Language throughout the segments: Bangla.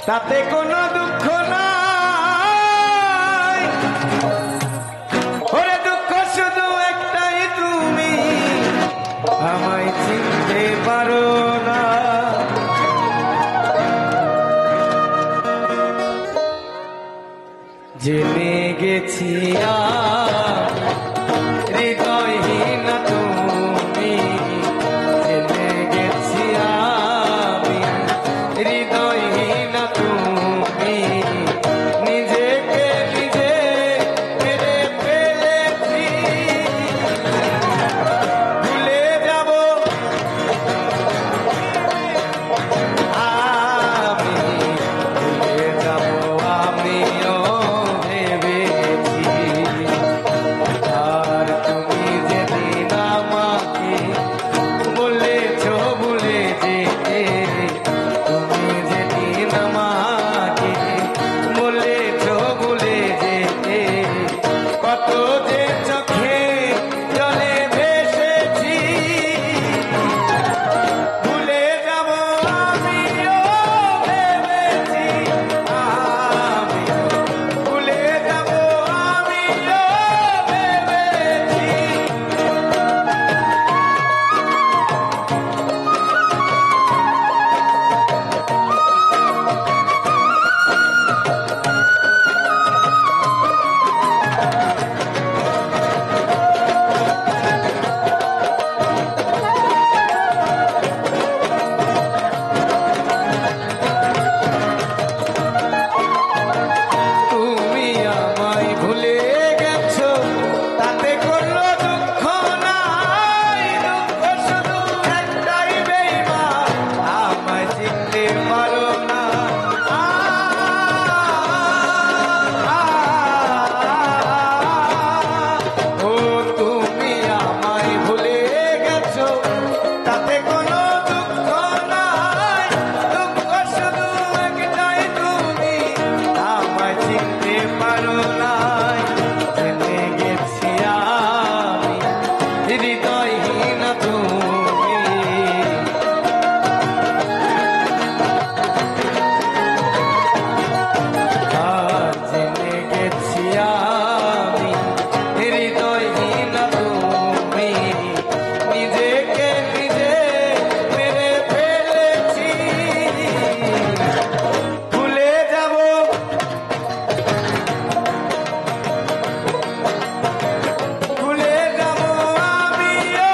তাতে কোনো দুঃখ নাই। ওরে দুঃখ শুধু একটাই, তুমি আমায় চিনতে পারো না। জেনে গেছি হৃদয়হীন তুমি, জেনে গেছি আমি হৃদয়হীন তুমি, নিজেকে নিজে মেরে ফেলেছি। ভুলে যাব আমি, ভুলে যাব আমিও ভেবেছি। আর তুমি যেদিন আমাকে বলেছ ভুলে যেতে, তুমি যেদিন আমাকে বলেছ ভুলে যেতে, কত যে চোখে জলে ভেসেছি। ভুলে যাব আমিও ভেবেছি, আমি ভুলে যাব আমিও ভেবেছি। তুমি আমায় ভুলে গেছো, তাতে কোনো দুঃখ নাই। দুঃখ শুধু একটাই, বেঈমান আমায় চিনতে পারো না। ও তুমি আমায় ভুলে গেছো, তাতে কোনো দুঃখ নাই। দুঃখ শুধু একটাই, তুমি আমায় চিনতে পারো না। জেনে গেছি আমি হৃদয়হীন তুমি, আর জেনে গেছি আমি হৃদয়হীন তুমি, নিজেকে নিজে মেরে ফেলেছি। ভুলে যাব ভুলে যাব আমিও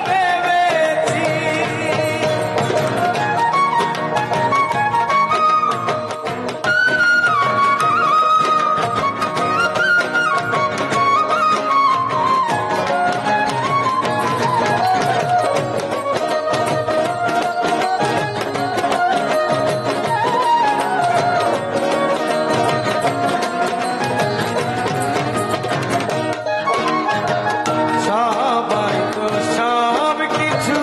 ভেবেছি। সবাই তো সব কিছু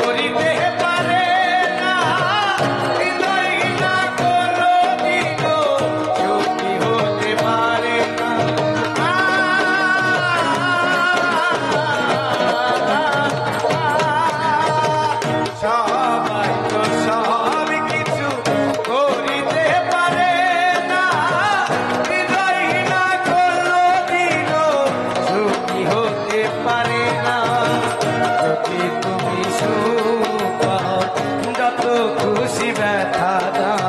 করিতে পারে না, হৃদয়হীন কোনদিনও সুখী হতে পারে না। সবাই তো সব কিছু করিতে পারে না, হৃদয়হীন কোনদিনও সুখী হতে পারে না। যদি তুমি সুখ পাও, যত খুশি ব্যথা দাও,